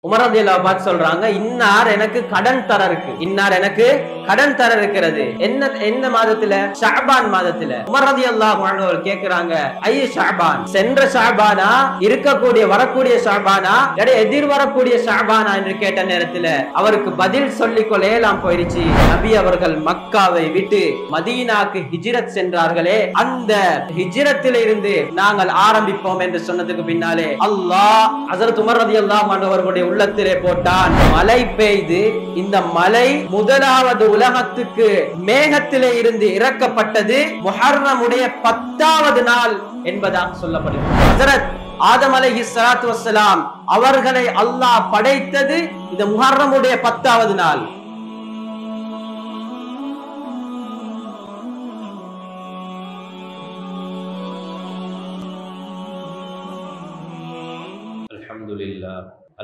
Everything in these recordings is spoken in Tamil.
உமர் ரலியல்லாஹு அன்ஹு பார்த்து சொல்றாங்க, இன்னார் எனக்கு கடன் தர இருக்கு, இன்னார் எனக்கு கடன் தர இருக்கிறது. என்ன மாதத்துல? ஷஅபான் மாதத்துல. உமர் ரலியல்லாஹு அன்ஹு அவர் கேக்குறாங்க, ஐய ஷஅபான், சென்ற ஷஅபானா, இருக்கக்கூடிய வரக்கூடிய ஷஅபானா, எதிர் வரக்கூடிய ஷஅபானா என்று கேட்ட நேரத்துல அவருக்கு பதில் சொல்லிக் கொள்ளலாம் போயிருச்சு. நபி அவர்கள் மக்காவை விட்டு மதீனாக்கு ஹிஜ்ரத் சென்றார்களே, அந்த ஹிஜ்ரத்தில இருந்து நாங்கள் ஆரம்பிப்போம் என்று சொன்னதுக்கு பின்னாலே அல்லாஹ் ஹஜ்ரத் உமர் ரலியல்லாஹு அன்ஹு அவர்களுடைய உள்ளத்திலே போட்டான். மழை பெய்து இந்த மழை முதலாவது உலகத்துக்கு மேகத்திலே இருந்து இறக்கப்பட்டது முஹர்ரமுடைய 10வது நாள் என்பதாக சொல்லப்படுகிறது. ஹஜ்ரத் ஆதம் அலைஹிஸ்ஸலாத்து வஸ்ஸலாம் அவர்களை அல்லாஹ் படைத்தது இந்த முஹர்ரமுடைய 10வது நாள்.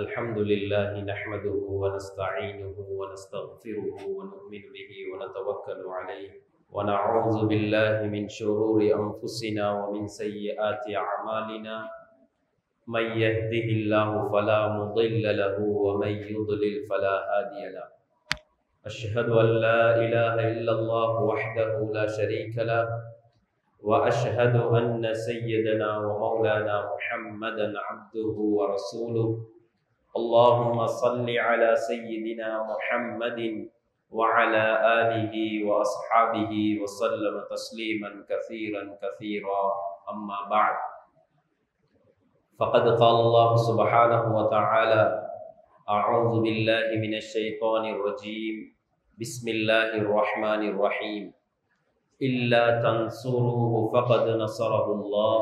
الحمد لله نحمده ونستعينه ونستغفره ونؤمن به ونتوكل عليه ونعوذ بالله من شرور أنفسنا ومن سيئات أعمالنا من يهده الله فلا مضل له ومن يضلل فلا هادي له أشهد أن لا إله إلا الله وحده لا شريك له وأشهد أن سيدنا ومولانا محمدا عبده ورسوله اللهم صل على سيدنا محمد وعلى آله وأصحابه وسلم تسليما كثيرا كثيرا أما بعد فقد قال الله سبحانه وتعالى أعوذ بالله من الشيطان الرجيم بسم الله الرحمن الرحيم إلا تنصروه فقد نصره الله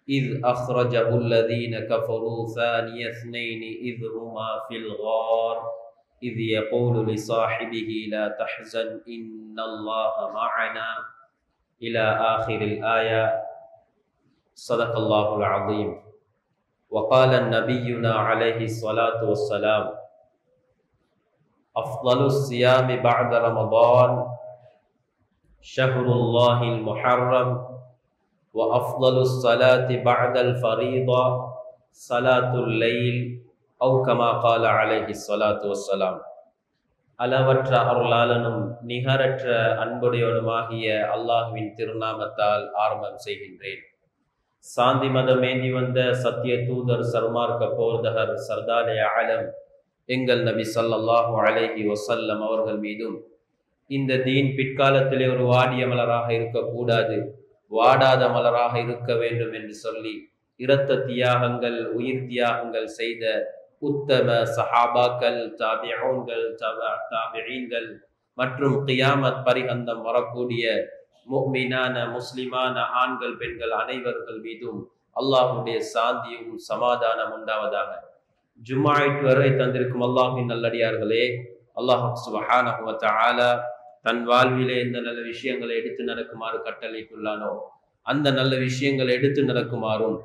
إذ أخرجه الذين كفروا ثاني اثنين إذ هما في الغار إذ يقول لصاحبه لا تحزن إن الله معنا إلى آخر الآية صدق الله العظيم. وقال نبينا عليه الصلاة والسلام أفضل الصيام بعد رمضان شهر الله المحرم وأفضل الصلاة بعد الفريضة صلاة الليل أو كما قال عليه الصلاة والسلام. அளவற்ற அருளாளனும் நிகரற்ற அன்புடையவனுமாகிய அல்லாஹ்வின் திருநாமத்தால் ஆரம்பம் செய்கின்றேன். சாந்தி மதம் ஏந்தி வந்த சத்திய தூதர் சர்மார்க்க போர்தகர் சர்தாரே ஆலம் எங்கள் நபி ஸல்லல்லாஹு அலைஹி வஸல்லம் அவர்கள் மீதும் இந்த தீன் பிற்காலத்திலே ஒரு வாடிய மலராக இருக்கக்கூடாது, வாடாத மலராக இருக்க வேண்டும் என்று சொல்லி இரத்த தியாகங்கள் உயிர் தியாகங்கள் செய்த உத்தம சஹாபாக்கள் தாபிஊன்கள் தாபிஈன்கள் மற்றும் கியாமத் பரிகந்தம் வரக்கூடிய முஃமினான முஸ்லிமான ஆண்கள் பெண்கள் அனைவர்கள் மீதும் அல்லாஹ்வுடைய சாந்தியும் சமாதானம் உண்டாவதாக. ஜும்ஆவிற்கு வருகை தந்திருக்கும் அல்லாஹ்வின் நல்லடியார்களே, அல்லாஹ் சுப்ஹானஹு வ தஆலா தன் வாழ்விலே எந்த நல்ல விஷயங்களை எடுத்து நடக்குமாறு கட்டளையிட்டுள்ளானோ அந்த நல்ல விஷயங்களை எடுத்து நடக்குமாறும்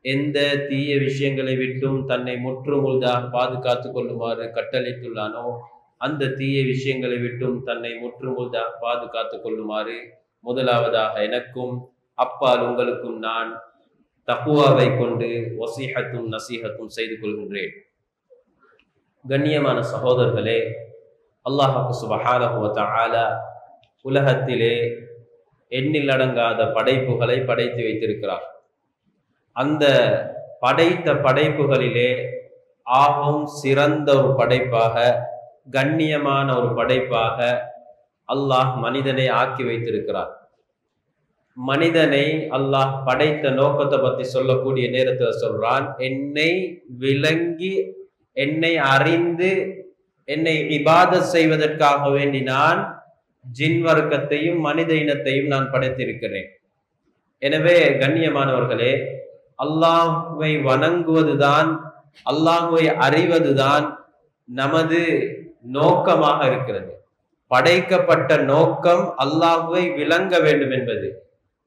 எந்த தீய விஷயங்களை விட்டும் தன்னை முற்றுமுழுதாக பாதுகாத்து கொள்ளுமாறு கட்டளையிட்டுள்ளானோ அந்த தீய விஷயங்களை விட்டும் தன்னை முற்றுமுழுதாக பாதுகாத்து கொள்ளுமாறு முதலாவதாக எனக்கும் அப்பால் உங்களுக்கும் நான் தக்வாவை கொண்டு வசீஹத்தும் நசீஹத்தும் செய்து கொள்கின்றேன். கண்ணியமான சகோதரர்களே, அல்லாஹ் சுப்ஹானஹு வ தஆலா உலகத்திலே எண்ணில் அடங்காத படைப்புகளை படைத்து வைத்திருக்கிறார். அந்த படைத்த படைப்புகளிலே ஆகும் சிறந்த ஒரு படைப்பாக, கண்ணியமான ஒரு படைப்பாக அல்லாஹ் மனிதனை ஆக்கி வைத்திருக்கிறார். மனிதனை அல்லாஹ் படைத்த நோக்கத்தை பற்றி சொல்லக்கூடிய நேரத்தில் சொல்றான், என்னை விளங்கி என்னை அறிந்து என்னை இபாதத் செய்வதற்காக வேண்டி நான் ஜின் வர்க்கத்தையும் மனித இனத்தையும் நான் படைத்திருக்கிறேன். எனவே கண்ணியமானவர்களே, அல்லாஹ்வை வணங்குவதுதான், அல்லாஹ்வை அறிவதுதான் நமது நோக்கமாக இருக்கிறது. படைக்கப்பட்ட நோக்கம் அல்லாஹ்வை விளங்க வேண்டும் என்பது,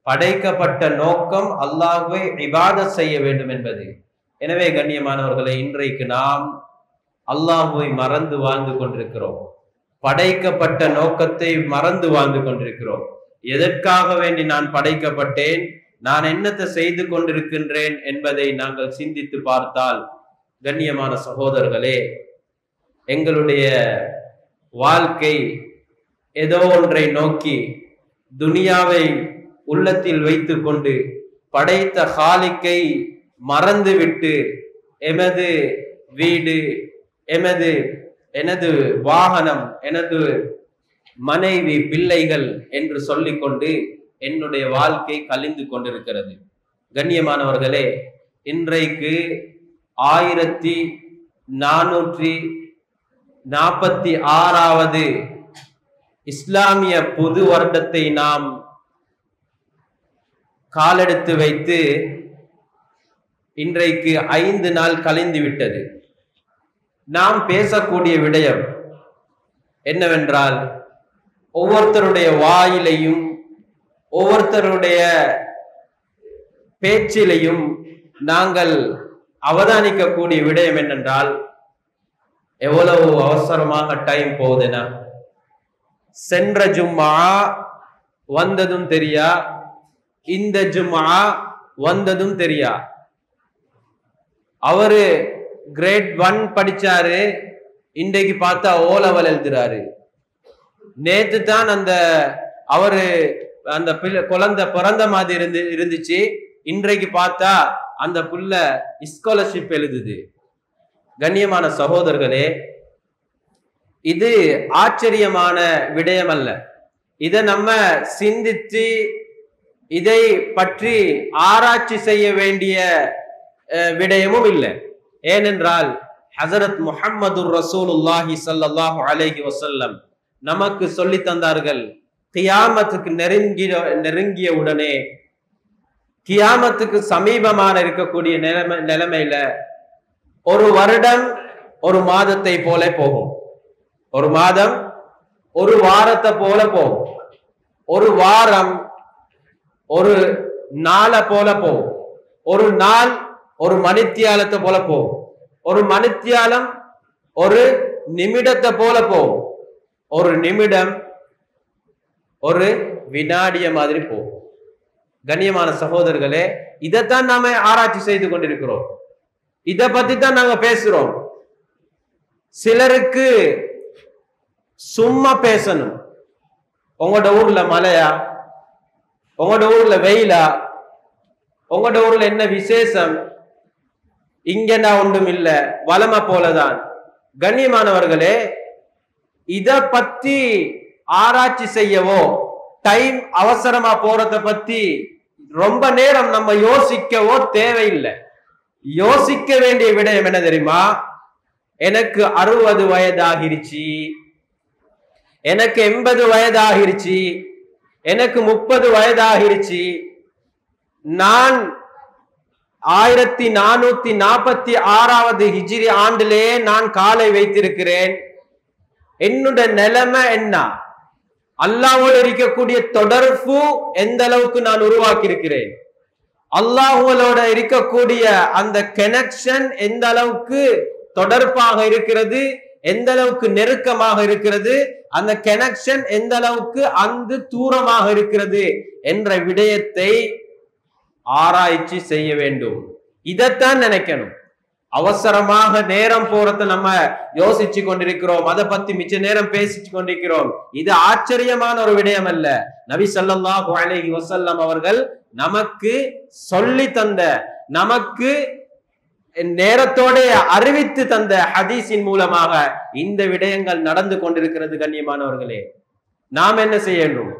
படைக்கப்பட்ட நோக்கம் அல்லாஹ்வை இபாதத் செய்ய வேண்டும் என்பது. எனவே கண்ணியமானவர்களே, இன்றைக்கு நாம் அல்லாஹ்வை மறந்து வாழ்ந்து கொண்டிருக்கிறோம். படைக்கப்பட்ட நோக்கத்தை மறந்து வாழ்ந்து கொண்டிருக்கிறோம். எதற்காக வேண்டி நான் படைக்கப்பட்டேன், நான் என்னத்தை செய்து கொண்டிருக்கின்றேன் என்பதை நாங்கள் சிந்தித்து பார்த்தால் கண்ணியமான சகோதரர்களே, எங்களுடைய வாழ்க்கை ஏதோ ஒன்றை நோக்கி துனியாவை உள்ளத்தில் வைத்து கொண்டு படைத்த காலிக்கை மறந்துவிட்டு எமது வீடு, எனது வாகனம், எனது மனைவி, பிள்ளைகள் என்று சொல்லிக்கொண்டு என்னுடைய வாழ்க்கை கழிந்து கொண்டிருக்கிறது. கண்ணியமானவர்களே, இன்றைக்கு 1446வது இஸ்லாமிய புது வருடத்தை நாம் காலெடுத்து வைத்து இன்றைக்கு 5 நாள் கழிந்து விட்டது. நாம் பேசக்கூடிய விடயம் என்னவென்றால், ஒவ்வொருத்தருடைய வாயிலையும் ஒவ்வொருத்தருடைய பேச்சிலையும் நாங்கள் அவதானிக்கக்கூடிய விடயம் என்னென்றால், எவ்வளவு அவசரமாக டைம் போகுதுன்னா, சென்ற ஜும்மா வந்ததும் தெரியா, இந்த ஜும்மா வந்ததும் தெரியா. அவரு கிரேட் 1 படிச்சாரு, இன்றைக்கு பார்த்தா O level எழுதுறாரு. நேத்து தான் அவரு அந்த குழந்தை பிறந்த மாதிரி இருந்துச்சு, இன்றைக்கு பார்த்தா அந்த புள்ள ஸ்காலர்ஷிப் எழுதுது. கண்ணியமான சகோதரர்களே, இது ஆச்சரியமான விடயம் அல்ல. இதை நம்ம சிந்தித்து இதை பற்றி ஆராய்ச்சி செய்ய வேண்டிய விடயமும் இல்லை. ஏனென்றால் ஹஸரத் முஹம்மது ரசூலுல்லாஹி ஸல்லல்லாஹு அலைஹி வஸல்லம் நமக்கு சொல்லி தந்தார்கள், கியாமத்துக்கு நெருங்கிய உடனே, கியாமத்துக்கு சமீபமான இருக்கக்கூடிய நிலைமையில ஒரு வருடம் ஒரு மாதத்தை போல போகும், ஒரு மாதம் ஒரு வாரத்தை போல போகும், ஒரு வாரம் ஒரு நாளை போல போகும், ஒரு நாள் ஒரு மணித்தியாலத்தை போல போகும், ஒரு மணித்தியாலம் ஒரு நிமிடத்தை போல போகும், ஒரு நிமிடம் ஒரு வினாடிய மாதிரி போகும். கண்ணியமான சகோதரர்களே, இதைத்தான் நாம ஆராய்ச்சி செய்து கொண்டிருக்கிறோம், இதை பத்தி தான் நாங்க பேசுறோம். சிலருக்கு சும்மா பேசணும், உங்களோட ஊர்ல மழையா, உங்களோட ஊர்ல வெயிலா, உங்களோட ஊர்ல என்ன விசேஷம், இங்கனா ஒன்றும் இல்ல, வளமை போலதான். கண்ணியமானவர்களே, இத பத்தி ஆராய்ச்சி செய்யவோ, டைம் அவசரமா போறத பத்தி ரொம்ப நேரம் நம்ம யோசிக்கவோ தேவையில்லை. யோசிக்க வேண்டிய விடயம் என்ன தெரியுமா? எனக்கு 60 வயதாகிருச்சு, எனக்கு 80 வயதாகிருச்சு, எனக்கு 30 வயதாகிருச்சு, நான் 1446வது ஹிஜ்ரி ஆண்டிலே நான் காலை வைத்திருக்கிறேன். என்னுடைய நிலைமை என்ன? அல்லாஹ்வோடு இருக்கக்கூடிய தொடர்பு எந்த அளவுக்கு நான் உருவாக்கி இருக்கிறேன், அல்லாஹ்வோட இருக்கக்கூடிய அந்த கனெக்ஷன் எந்த அளவுக்கு தொடர்பாக இருக்கிறது, எந்த அளவுக்கு நெருக்கமாக இருக்கிறது, அந்த கனெக்ஷன் எந்த அளவுக்கு அந்த தூரமாக இருக்கிறது என்ற விடயத்தை ஆராய்ச்சி செய்ய வேண்டும். இதைத்தான் நினைக்கணும். அவசரமாக நேரம் போறத நம்ம யோசிச்சு கொண்டிருக்கிறோம், அதை பத்தி மிச்ச நேரம் பேசிச்சு கொண்டிருக்கிறோம். இது ஆச்சரியமான ஒரு விடயம் அல்ல. நபி ஸல்லல்லாஹு அலைஹி வஸல்லம் அவர்கள் நமக்கு சொல்லி தந்த, நமக்கு நேரத்தோட அறிவித்து தந்த ஹதீஸின் மூலமாக இந்த விடயங்கள் நடந்து கொண்டிருக்கிறது. கண்ணியமானவர்களே, நாம் என்ன செய்யணும்?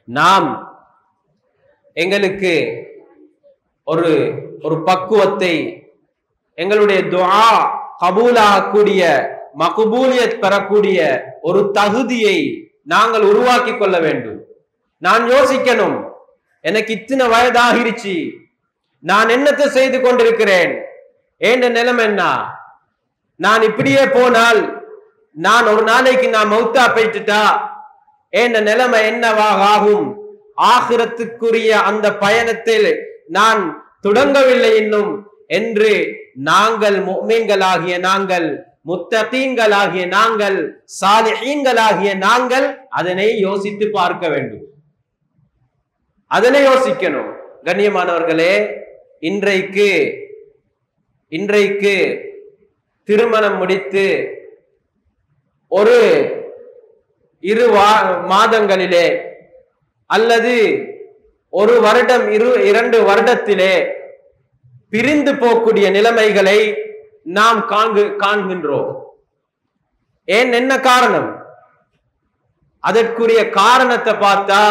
நாம் எங்களுக்கு ஒரு பக்குவத்தை, எங்களுடைய துஆ கபூலாகக்கூடிய, மக்பூலியத் பெறக்கூடிய ஒரு தகுதியை நாங்கள் உருவாக்கி கொள்ள வேண்டும். நான் யோசிக்கணும், எனக்கு இத்தனை வயதாகிருச்சு, நான் என்னத்தை செய்து கொண்டிருக்கிறேன், என்ற நிலைமை என்ன? நான் இப்படியே போனால், நான் ஒரு நாளைக்கு நான் மௌத்தா போயிட்டுட்டா என்ற நிலைமை என்னவாக ஆகும்? ஆகிரத்துக்குரிய அந்த பயணத்தில் நான் தொடங்கவில்லை இன்னும் என்று நாங்கள் முஃமின்களாகிய நாங்கள், முத்தகீன்களாகிய நாங்கள், சாலிஹீன்களாகிய நாங்கள் அதனை யோசித்து பார்க்க வேண்டும், அதனை யோசிக்கணும். கண்ணியமானவர்களே, இன்றைக்கு இன்றைக்கு திருமணம் முடித்து ஒரு 2 மாதங்களிலே அல்லது 1 வருடம் 2 வருடத்திலே பிரிந்து போகக்கூடிய நிலைமைகளை நாம் காண்கின்றோம். ஏன், என்ன காரணம்? அதற்குரிய காரணத்தை பார்த்தா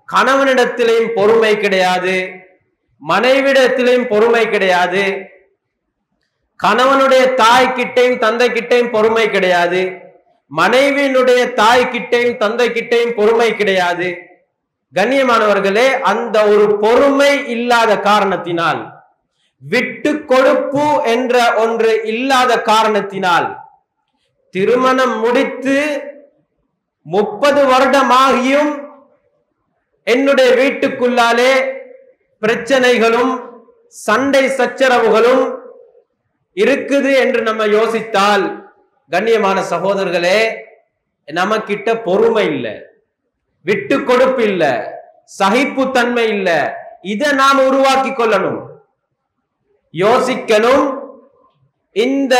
கணவனிடத்திலேயும் பொறுமை கிடையாது, மனைவிடத்திலேயும் பொறுமை கிடையாது, கணவனுடைய தாய்கிட்டையும் தந்தைக்கிட்டையும் பொறுமை கிடையாது, மனைவியினுடைய தாய்கிட்டையும் தந்தைக்கிட்டையும் பொறுமை கிடையாது. கண்ணியமானவர்களே, அந்த ஒரு பொறுமை இல்லாத காரணத்தினால், விட்டு கொடுப்பு என்ற ஒன்று இல்லாத காரணத்தினால் திருமணம் முடித்து 30 வருடமாகியும் என்னுடைய வீட்டுக்குள்ளாலே பிரச்சனைகளும் சண்டை சச்சரவுகளும் இருக்குது என்று நம்ம யோசித்தால், கண்ணியமான சகோதரர்களே, நமக்கிட்ட பொறுமை இல்லை, விட்டு கொடுப்பு இல்லை, சகிப்பு தன்மை இல்லை. இதை நாம் உருவாக்கி கொள்ளணும், யோசிக்கணும். இந்த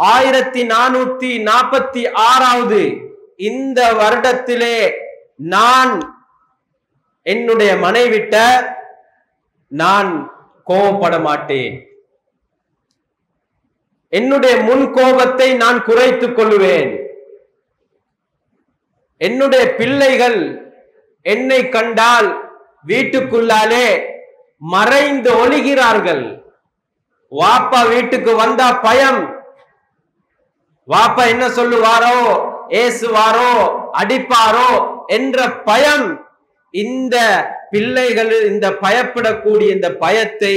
1446வது இந்த வருடத்திலே நான் என்னுடைய மனைவிட்ட நான் கோபப்பட மாட்டேன், என்னுடைய முன் கோபத்தை நான் குறைத்துக் கொள்வேன். என்னுடைய பிள்ளைகள் என்னை கண்டால் வீட்டுக்குள்ளாலே மறைந்து ஒளிகிறார்கள். வாப்பா வீட்டுக்கு வந்தா பயம், வாப்பா என்ன சொல்லுவாரோ, ஏசுவாரோ, அடிப்பாரோ என்ற பயம். இந்த பிள்ளைகள் இந்த பயப்படக்கூடிய இந்த பயத்தை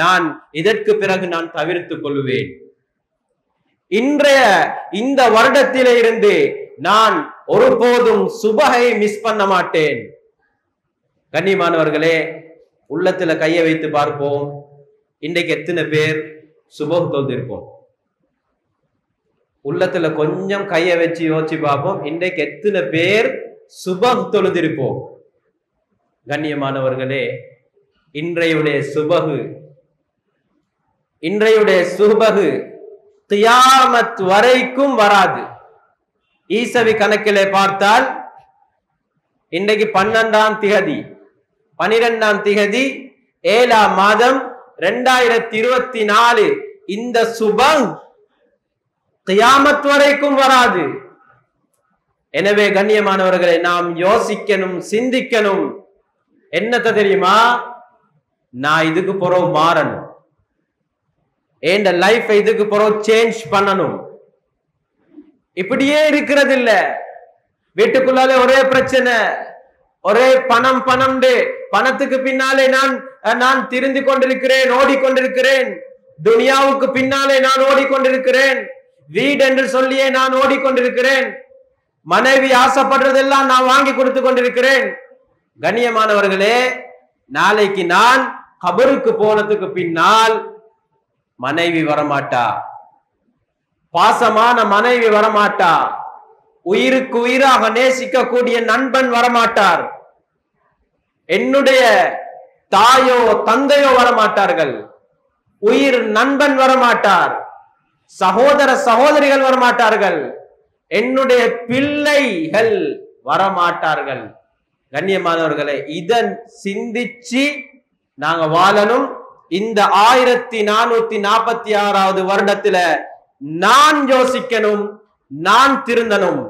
நான் இதற்கு பிறகு நான் தவிர்த்துக் கொள்வேன். இன்றைய இந்த வருடத்திலே இருந்து நான் ஒருபோதும் சுபஹை மிஸ் பண்ண மாட்டேன். கண்ணியமானவர்களே, உள்ளத்துல கையை வைத்து பார்ப்போம். இன்றைக்கு எத்தனை பேர் சுபஹ் தொழுதிருப்போம்? உள்ளத்துல கொஞ்சம் கையை வச்சு யோசிச்சு பார்ப்போம். இன்றைக்கு எத்தனை பேர் சுபஹ் தொழுதிருப்போம்? கண்ணியமானவர்களே, இன்றையுடைய சுபஹு கியாமத் வரைக்கும் வராது. ஈசவி கணக்கிலே பார்த்தால் இன்றைக்கு 12ஆம் திகதி 12ஆம் திகதி 7ஆம் மாதம் 2024. இந்த சுபஹ் கியாமத் வரைக்கும் வராது. எனவே கண்ணியமானவர்களை, நாம் யோசிக்கணும், சிந்திக்கணும். என்னத்த தெரியுமா? நான் இதுக்கு பிறகு மாறணும், என் லைஃப் இதுக்கு பிறகு சேஞ்ச் பண்ணணும். இப்படியே இருக்கிறது இல்ல. வீட்டுக்குள்ளாலே ஒரே பிரச்சனை, ஒரே பணம் பணத்துக்கு பின்னாலே நான் திரிந்து கொண்டிருக்கிறேன், ஓடிக்கொண்டிருக்கிறேன். துனியாவுக்கு பின்னாலே நான் ஓடிக்கொண்டிருக்கிறேன். வீடு என்று சொல்லியே நான் ஓடிக்கொண்டிருக்கிறேன். மனைவி ஆசைப்படுறதெல்லாம் நான் வாங்கி கொடுத்து கொண்டிருக்கிறேன். கண்ணியமானவர்களே, நாளைக்கு நான் கபருக்கு போனதுக்கு பின்னால் மனைவி வரமாட்டா, பாசமான மனைவி வரமாட்டா, உயிருக்கு உயிராக நேசிக்கக்கூடிய நண்பன் வரமாட்டார், என்னுடைய தாயோ தந்தையோ வரமாட்டார்கள், உயிர் நண்பன் வரமாட்டார், சகோதர சகோதரிகள் வரமாட்டார்கள், என்னுடைய பிள்ளைகள் வரமாட்டார்கள். கண்ணியமானவர்களை, இதன் சிந்திச்சு நாங்க வாழணும். இந்த 1446வது வருடத்துல நான் யோசிக்கணும், நான் திருந்தணும்,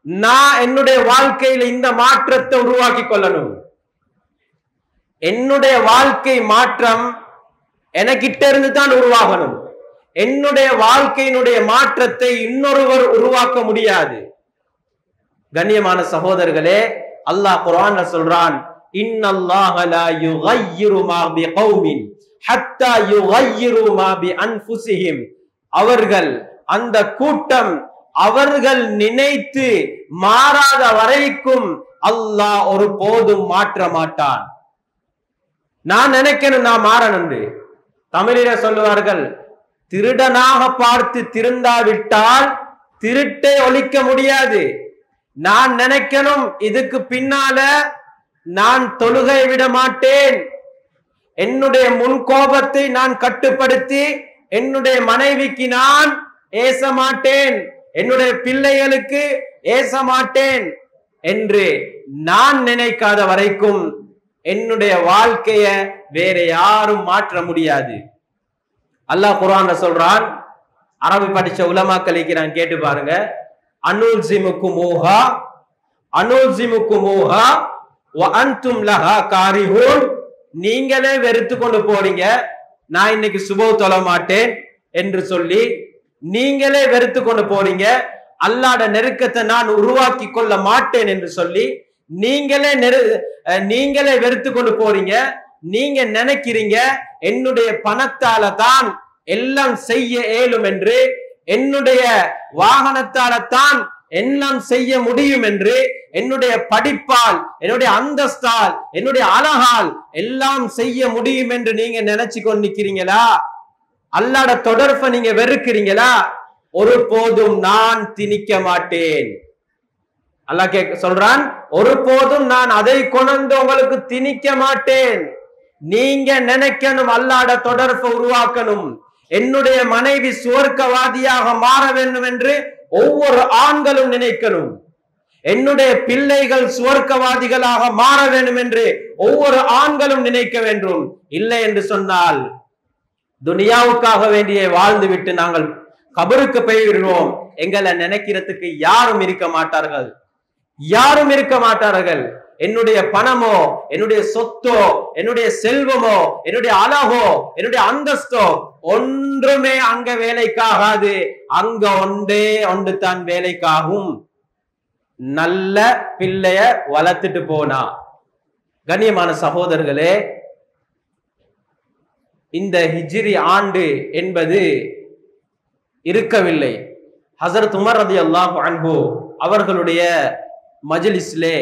நான் என்னுடைய வாழ்க்கையில இந்த மாற்றத்தை உருவாக்கி கொள்ளணும். என்னுடைய வாழ்க்கை மாற்றம் எனக்கிட்ட இருந்து தான் உருவாகணும். என்னுடைய வாழ்க்கையினுடைய மாற்றத்தை இன்னொருவர் உருவாக்க முடியாது. கண்ணியமான சகோதரர்களே, அல்லாஹ் குர்ஆன்ல சொல்றான், இன்னல்லாஹ லா யுகையிரு மா பிகௌமின் ஹத்தா யுகையிரு மா பிஅன்ஃபுஸிஹிம். அவர்கள், அந்த கூட்டம், அவர்கள் நினைத்து மாறாத வரைக்கும் அல்லாஹ் ஒரு போதும் மாற்ற மாட்டான். நான் நினைக்கணும் நான் மாறணும். தமிழில சொல்லுவார்கள், திருடனாக பார்த்து திருந்தாவிட்டால் திருட்டை ஒழிக்க முடியாது. நான் நினைக்கணும், இதுக்கு பின்னால நான் தொழுகை விட மாட்டேன், என்னுடைய முன் கோபத்தை நான் கட்டுப்படுத்தி என்னுடைய மனைவிக்கு நான் ஏச மாட்டேன், என்னுடைய பிள்ளைகளுக்கு ஏச மாட்டேன் என்று நான் நினைக்காத வரைக்கும் என்னுடைய வாழ்க்கைய வேற யாரும் மாற்ற முடியாது. அல்லாஹ் குர்ஆன்ல சொல்றான், அரபி படிச்ச உலமாக்களுக்கு நான் கேட்டு பாருங்க. அனுல்சிமுகுமுஹா அனுல்சிமுகுமுஹா வ அன்தும் லஹா காரிஹூன். நீங்களே வெறுத்து கொண்டு போறீங்க, நான் இன்னைக்கு சுபஹ் தொழ மாட்டேன் என்று சொல்லி நீங்களே வெறுத்து கொண்டு போறீங்க. அல்லாஹ்வுடைய நெருக்கத்தை நான் உருவாக்கி கொள்ள மாட்டேன் என்று சொல்லி நீங்களே வெறுத்து கொண்டு போறீங்க. நீங்க நினைக்கிறீங்க என்னுடைய பணத்தால தான் எல்லாம் செய்ய இயலும் என்று, என்னுடைய வாகனத்தால தான் எல்லாம் செய்ய முடியும் என்று, என்னுடைய படிப்பால், என்னுடைய அந்தஸ்தால், என்னுடைய அழகால் எல்லாம் செய்ய முடியும் என்று நீங்க நினைச்சு கொண்டு நிக்கிறீங்களா? அல்லாஹ்வுடைய தொடர்பை நீங்க வெறுக்கிறீங்களா? ஒருபோதும் நான் திணிக்க மாட்டேன். அல்லாஹ் சொல்றான், ஒருபோதும் நான் அதை கொண்டு உங்களுக்கு திணிக்க மாட்டேன். நீங்க நினைக்கணும் அல்லாஹ்வுடைய தொடர்பை உருவாக்கணும். என்னுடைய மனைவி சுவர்க்கவாதியாக மாற வேண்டும் என்று ஒவ்வொரு ஆண்களும் நினைக்கணும். என்னுடைய பிள்ளைகள் சுவர்க்கவாதிகளாக மாற வேண்டும் என்று ஒவ்வொரு ஆண்களும் நினைக்க வேண்டும். இல்லை என்று சொன்னால் துனியாவுக்காக வேண்டிய வாழ்ந்து விட்டு நாங்கள் கபருக்கு போய்விடுவோம். எங்களை நினைக்கிறதுக்கு யாரும் இருக்க மாட்டார்கள், யாரும் இருக்க மாட்டார்கள். என்னுடைய பணமோ, என்னுடைய சொத்தோ, என்னுடைய செல்வமோ, என்னுடைய அழகோ, என்னுடைய அந்தஸ்தோ ஒன்றுமே அங்க வேலைக்காகாது. அங்க ஒன்று தான் வேலைக்காகும். நல்ல பிள்ளைய வளர்த்துட்டு போனா. கண்ணியமான சகோதரர்களே, இந்த ஹிஜ்ரி ஆண்டு என்பது இருக்கவில்லை. ஹஸரத் உமர் ரலியல்லாஹு அன்ஹு அவர்களுடைய மஜ்லிஸ்லே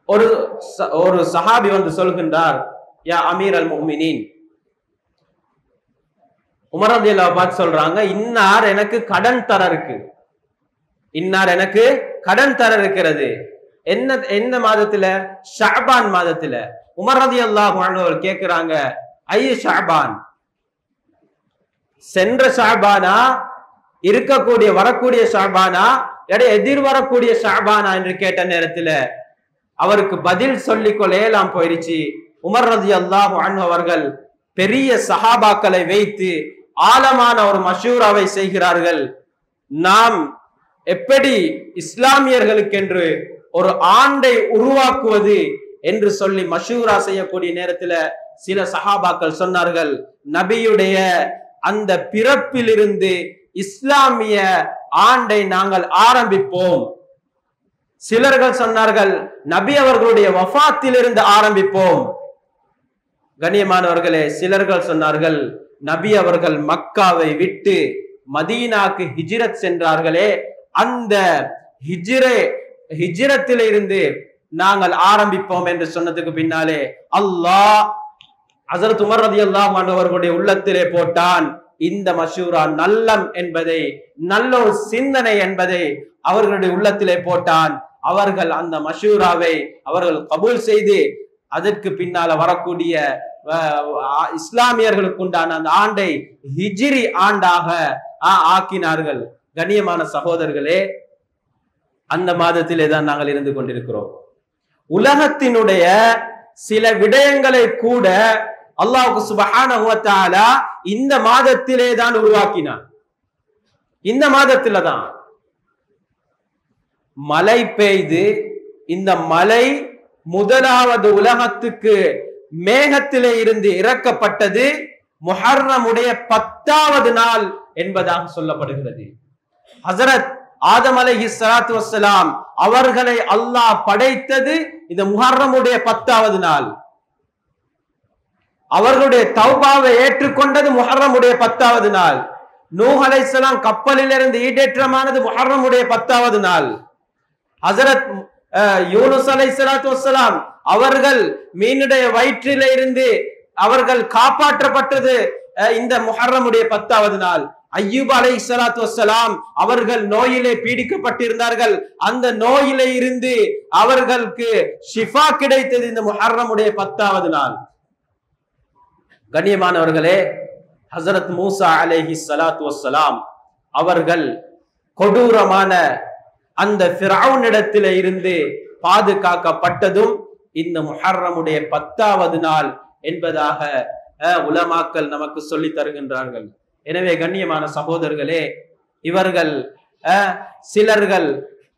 ஒரு சஹாபி வந்து சொல்கின்றார், யா அமீர் அல் முஃமினீன். உமர் ரலியல்லாஹு பார்த்து சொல்றாங்க, இன்னார் எனக்கு கடன் தர இருக்கு, இன்னார் எனக்கு கடன் தர இருக்கிறது. என்ன மாதத்துல? ஷஅபான் மாதத்துல. உமர் ரலியல்லாஹு அன்ஹு கேக்குறாங்க, ஐய ஷஅபான், சென்ற ஷஅபானா, இருக்கக்கூடிய வரக்கூடிய ஷஅபானா, எதிர் வரக்கூடிய ஷஅபானா என்று கேட்ட நேரத்துல அவருக்கு பதில் சொல்லிக்கொள்ளேலாம் போயிருச்சு. உமர் ரலியல்லாஹு அன்ஹு அவர்கள் பெரிய சஹாபாக்களை வைத்து ஆழமான ஒரு மஷூராவை செய்கிறார்கள். நாம் எப்படி இஸ்லாமியர்களுக்கென்று ஒரு ஆண்டை உருவாக்குவது என்று சொல்லி மஷூரா செய்யக்கூடிய நேரத்துல சில சஹாபாக்கள் சொன்னார்கள், நபியுடைய அந்த பிறப்பிலிருந்து இஸ்லாமிய ஆண்டை நாங்கள் ஆரம்பிப்போம். சிலர்கள் சொன்னார்கள், நபி அவர்களுடைய வஃபாத்திலிருந்து ஆரம்பிப்போம். கண்ணியமானவர்களே, சிலர்கள் சொன்னார்கள், நபி அவர்கள் மக்காவை விட்டு மதீனாக்கு ஹிஜ்ரத் சென்றார்களே, அந்த ஹிஜ்ரத்தில இருந்து நாங்கள் ஆரம்பிப்போம் என்று சொன்னதுக்கு பின்னாலே அல்லாஹ் ஹஸரத் உமர் ரலியல்லாஹு அன்ஹு அவர்களுடைய உள்ளத்திலே போட்டான், இந்த மஷூரா நல்லம் என்பதை, நல்ல ஒரு சிந்தனை என்பதை அவர்களுடைய உள்ளத்திலே போட்டான். அவர்கள் அந்த மஷூராவை அவர்கள் கபூல் செய்து அதற்கு பின்னால வரக்கூடிய இஸ்லாமியர்களுக்கு உண்டான அந்த ஆண்டை ஹிஜ்ரி ஆண்டாக ஆக்கினார்கள். கண்ணியமான சகோதரர்களே, அந்த மாதத்திலே தான் நாங்கள் இருந்து கொண்டிருக்கிறோம். உலகத்தினுடைய சில விடயங்களை கூட அல்லாஹ் சுப்ஹானஹு வ தஆலா இந்த மாதத்திலே தான் உருவாக்கினார். இந்த மாதத்தில தான் மழை பெய்து, இந்த மழை முதலாவது உலகத்துக்கு மேகத்திலே இருந்து இறக்கப்பட்டது முஹர்ரமுடைய 10வது நாள் என்பதாக சொல்லப்படுகிறது. ஹஸரத் ஆதம் அலைஹிஸ்ஸலாத்து வஸ்ஸலாம் அவர்களை அல்லாஹ் படைத்தது இந்த முஹர்ரமுடைய 10வது நாள். அவர்களுடைய தௌபாவை ஏற்றுக்கொண்டது முஹர்ரமுடைய 10வது நாள். நூஹ் அலைஹிஸ்ஸலாம் கப்பலிலிருந்து ஈடேற்றமானது முஹர்ரமுடைய 10வது நாள். ஹஸரத் யூனுஸ் அலைஹிஸ்ஸலாத்து வஸ்ஸலாம் அவர்கள் மீனுடைய வயிற்றிலே இருந்து அவர்கள் காப்பாற்றப்பட்டது இந்த முஹர்ரமுடைய 10வது நாள். அய்யூப் அலைஹிஸ்ஸலாத்து வஸ்ஸலாம் அவர்கள் நோயிலே பீடிக்கப்பட்டிருந்தார்கள். அந்த நோயிலே இருந்து அவர்களுக்கு ஷிஃபா கிடைத்தது இந்த முஹர்ரமுடைய 10வது நாள். கண்ணியமானவர்களே, ஹஸரத் மூசா அலைஹிஸ்ஸலாத்து வஸ்ஸலாம் அவர்கள் கொடூரமான அந்த ஃபிரௌனிடத்திலே இருந்து பாதுகாக்கப்பட்டதும் இந்த முஹர்ரமுடைய 10வது நாள் என்பதாக உலமாக்கள் நமக்கு சொல்லி தருகின்றார்கள். எனவே கண்ணியமான சகோதரர்களே, இவர்கள் சிலர்கள்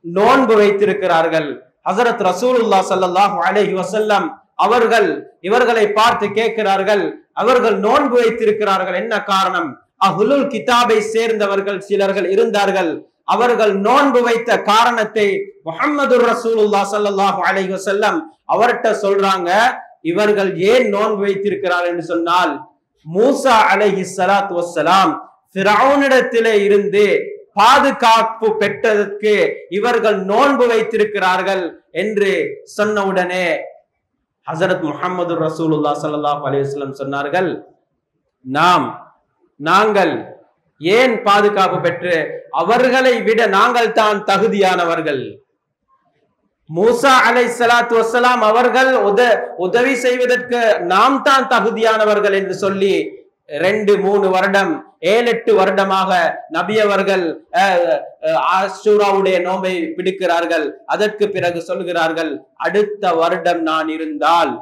நோன்பு வைத்திருக்கிறார்கள். ஹஸரத் ரசூலுல்லாஹ் ஸல்லல்லாஹு அலைஹி வஸல்லம் அவர்கள் இவர்களை பார்த்து கேட்கிறார்கள், அவர்கள் நோன்பு வைத்திருக்கிறார்கள், என்ன காரணம்? அஹ்லுல் கிதாபை சேர்ந்தவர்கள் சிலர்கள் இருந்தார்கள். அவர்கள் நோன்பு வைத்த காரணத்தை முஹம்மதுர் ரசூலுல்லாஹ் ஸல்லல்லாஹு அலைஹி வஸல்லம் அவர்கிட்ட சொல்றாங்க. இவர்கள் ஏன் நோன்பு வைத்திருக்கிறார்கள் என்று சொன்னால், மூசா அலைஹிஸ்ஸலாத்து வஸ்ஸலாம் ஃபிரௌனிடத்திலே இருந்து பாதுகாப்பு பெற்றதற்கு இவர்கள் நோன்பு வைத்திருக்கிறார்கள் என்று சொன்னவுடனே ஹஸரத் முஹம்மது ரசூலுல்லாஹ் ஸல்லல்லாஹு அலைஹி வஸல்லம் சொன்னார்கள், நாங்கள் ஏன் பாதுகாப்பு பெற்று, அவர்களை விட நாங்கள் தான் தகுதியானவர்கள். மூசா அலைஹிஸ்ஸலாத்து வஸ்ஸலாம் அவர்கள் உதவி செய்வதற்கு நாம் தான் தகுதியானவர்கள் என்று சொல்லி 2-3 வருடம் 7-8 வருடமாக நபி அவர்கள் ஆஷூராவுடைய நோன்பை பிடிக்கிறார்கள். அதற்கு பிறகு சொல்கிறார்கள், அடுத்த வருடம் நான் இருந்தால்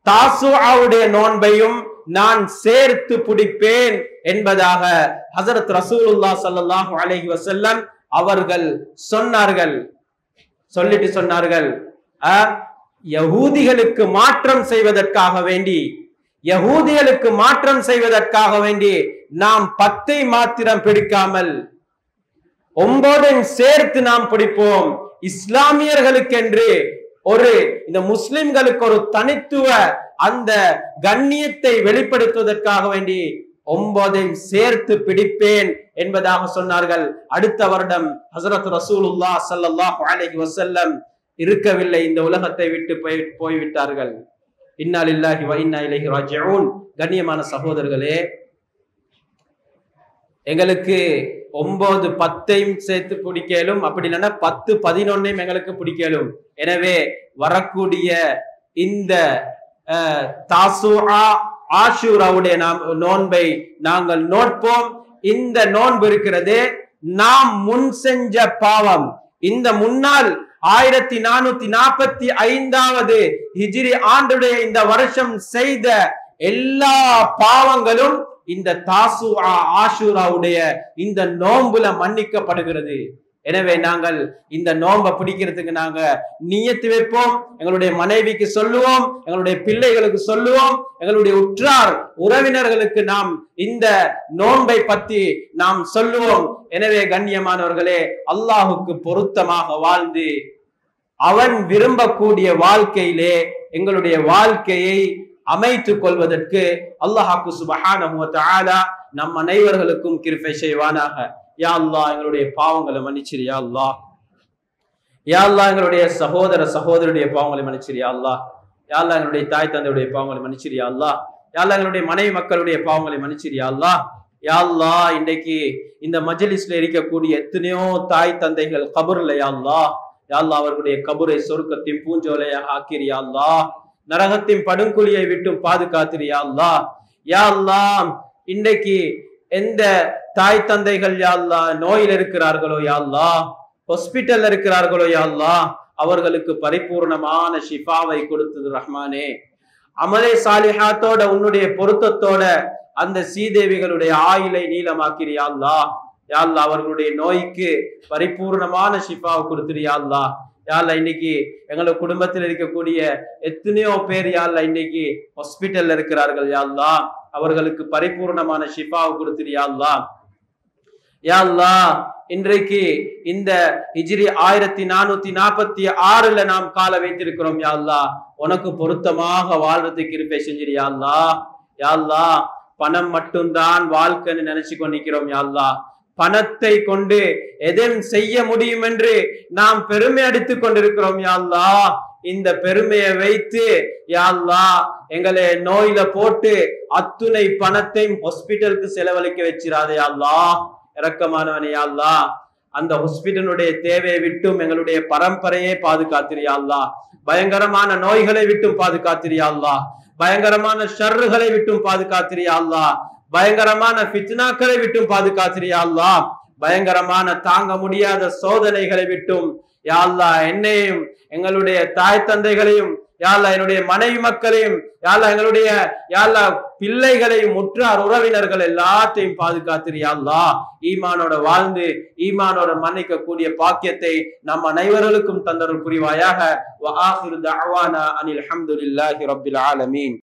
தாசுஆவுடைய நோன்பையும் நான் சேர்த்து பிடிப்பேன் என்பதாக ஹஸரத் ரசூலுல்லாஹ் ஸல்லல்லாஹு அலைஹி வஸல்லம் அவர்கள் சொன்னார்கள். சொல்லிட்டு சொன்னார்கள், யஹூதிகளுக்கு மாற்றம் செய்வதற்காக வேண்டி நாம் 10 மாத்திரம் பிடிக்காமல் 9 சேர்த்து நாம் பிடிப்போம். இஸ்லாமியர்களுக்கென்று இந்த முஸ்லிம்களுக்கு ஒரு தனித்துவ அந்த கண்ணியத்தை வெளிப்படுத்துவதற்காக வேண்டி 9 சேர்த்து பிடிப்பேன் என்பதாக சொன்னார்கள். அடுத்த வருடம் ஹஸரத் ரசூலுல்லாஹ் ஸல்லல்லாஹு அலைஹி வஸல்லம் இருக்கவில்லை, இந்த உலகத்தை விட்டு போய்விட்டார்கள். இன்னா லில்லாஹி வ இன்னா இலைஹி ராஜிஊன். கண்ணியமான சகோதரர்களே, எங்களுக்கு 9, 10 சேர்த்து பிடிக்கலும், அப்படி இல்லைன்னா 10, 11 எங்களுக்கு பிடிக்கலும். எனவே வரக்கூடிய இந்த தாசுஆ ஆஷூராவுடைய நோன்பை நாங்கள் நோட்போம். இந்த நோன்பு இருக்கிறது, நாம் முன் செஞ்ச பாவம், இந்த முன்னால் 1445வது ஹிஜ்ரி ஆண்டுடைய இந்த வருஷம் செய்த எல்லா பாவங்களும் இந்த தாசுஆ ஆஷூராவுடைய இந்த நோன்புல மன்னிக்கப்படுகிறது. எனவே நாங்கள் இந்த நோன்பை பிடிக்கிறதுக்கு நாங்க நியத்து வைப்போம். எங்களுடைய மனைவிக்கு சொல்லுவோம், எங்களுடைய பிள்ளைகளுக்கு சொல்லுவோம், எங்களுடைய உற்றார் உறவினர்களுக்கு நாம் இந்த நோன்பை பத்தி நாம் சொல்லுவோம். எனவே கண்ணியமானவர்களே, அல்லாஹுக்கு பொருத்தமாக வாழ்ந்து அவன் விரும்பக்கூடிய வாழ்க்கையிலே எங்களுடைய வாழ்க்கையை அமைத்துக் கொள்வதற்கு அல்லாஹ்வுக்கு சுப்ஹானஹு வ தஆலா நம் அனைவர்களுக்கும் கிருபை செய்வானாக. யா அல்லாஹ், எங்களுடைய பாவங்களை மன்னிச்சிரு யா அல்லாஹ். யா அல்லாஹ், எங்களுடைய சகோதரருடைய பாவங்களை மன்னிச்சிரு யா அல்லாஹ். யா அல்லாஹ், எங்களுடைய தாய் தந்தையுடைய பாவங்களை மன்னிச்சிரு யா அல்லாஹ். யா அல்லாஹ், எங்களுடைய மனைவி மக்களுடைய பாவங்களை மன்னிச்சிரு யா அல்லாஹ். யா அல்லாஹ், இன்றைக்கு இந்த மஜ்லிஸ்ல இருக்கக்கூடிய எத்தனையோ தாய் தந்தைகள் கபர்ல யா அல்லாஹ். யா அல்லாஹ், அவர்களுடைய கபரை சொர்க்கத்தின் பூஞ்சோலையாக ஆக்கிரு யா அல்லாஹ். நரகத்தின் படுங்குழியை விட்டும் பாதுகாத்திரு யா அல்லாஹ். யா அல்லாஹ், இன்றைக்கு எந்த தாய் தந்தைகள் யா அல்லாஹ் நோயில் இருக்கிறார்களோ யா அல்லாஹ், ஹாஸ்பிட்டல்ல இருக்கிறார்களோ யா அல்லாஹ், அவர்களுக்கு பரிபூர்ணமான ஷிஃபாவை கொடுத்தது ரஹ்மானே. அமலே சாலிஹாத்தோட உன்னுடைய பொருத்தத்தோட அந்த சீதேவிகளுடைய ஆயுளை நீளமாக்கிறியா யா அல்லாஹ். யா அல்லாஹ், அவர்களுடைய நோய்க்கு பரிபூர்ணமான ஷிஃபாவை கொடுத்துரு யா அல்லாஹ். யா அல்லாஹ், இன்னைக்கு எங்களோட குடும்பத்தில் இருக்கக்கூடிய எத்தனையோ பேர் யா அல்லாஹ் இன்னைக்கு ஹாஸ்பிட்டல்ல இருக்கிறார்கள் யா அல்லாஹ், அவர்களுக்கு பரிபூர்ணமான ஷிஃபாவை கொடுத்துரு யா அல்லாஹ். யா அல்லாஹ், இன்றைக்கு இந்த ஹிஜ்ரி 1446ல நாம் கால வைத்திருக்கிறோம் யா அல்லாஹ். உனக்கு பொருத்தமாக வாழ்றதுக்கு கிருபை செஞ்சிரு யா அல்லாஹ். யா அல்லாஹ், பணம் மட்டும்தான் வாழ்க்கைன்னு நினைச்சு கொண்டிருக்கிறோம் யா அல்லாஹ். பணத்தை கொண்டு எதையும் செய்ய முடியும் என்று நாம் பெருமை அடித்துக் கொண்டிருக்கிறோம் யா அல்லாஹ். இந்த பெருமையை வைத்து யா அல்லாஹ் எங்களை நோயில போட்டு அத்துணை பணத்தையும் ஹாஸ்பிட்டலுக்கு செலவழிக்க வச்சிராதே யா அல்லாஹ். இரக்கமானவனே யா அல்லாஹ், அந்த ஹாஸ்பிட்டலுடைய தேவையை விட்டும் எங்களுடைய பரம்பரையை பாதுகாத்திரு யா அல்லாஹ். பயங்கரமான நோய்களை விட்டும் பாதுகாத்திரு யா அல்லாஹ். பயங்கரமான ஷர்றுகளை விட்டும் பாதுகாத்திரு யா அல்லாஹ். பயங்கரமான ஃபித்னாக்களை விட்டும் பாதுகாத்திரியா அல்லாஹ், பயங்கரமான தாங்க முடியாத சோதனைகளை விட்டும் யா அல்லாஹ் என்னையும் எங்களுடைய தாய் தந்தைகளையும் யா அல்லாஹ் என்னுடைய மனைவி மக்களையும் யா அல்லாஹ் எங்களுடைய யா அல்லாஹ் பிள்ளைகளையும் உற்றார் உறவினர்கள் எல்லாத்தையும் பாதுகாத்திரியா அல்லாஹ். ஈமானோட வாழ்ந்து ஈமானோட மன்னிக்க கூடிய பாக்கியத்தை நம் அனைவர்களுக்கும் தந்தருள் புரிவாயாக. வ ஆகிரு தஅவானா அனில் ஹம்துலில்லாஹி ரப்பில் ஆலமீன்.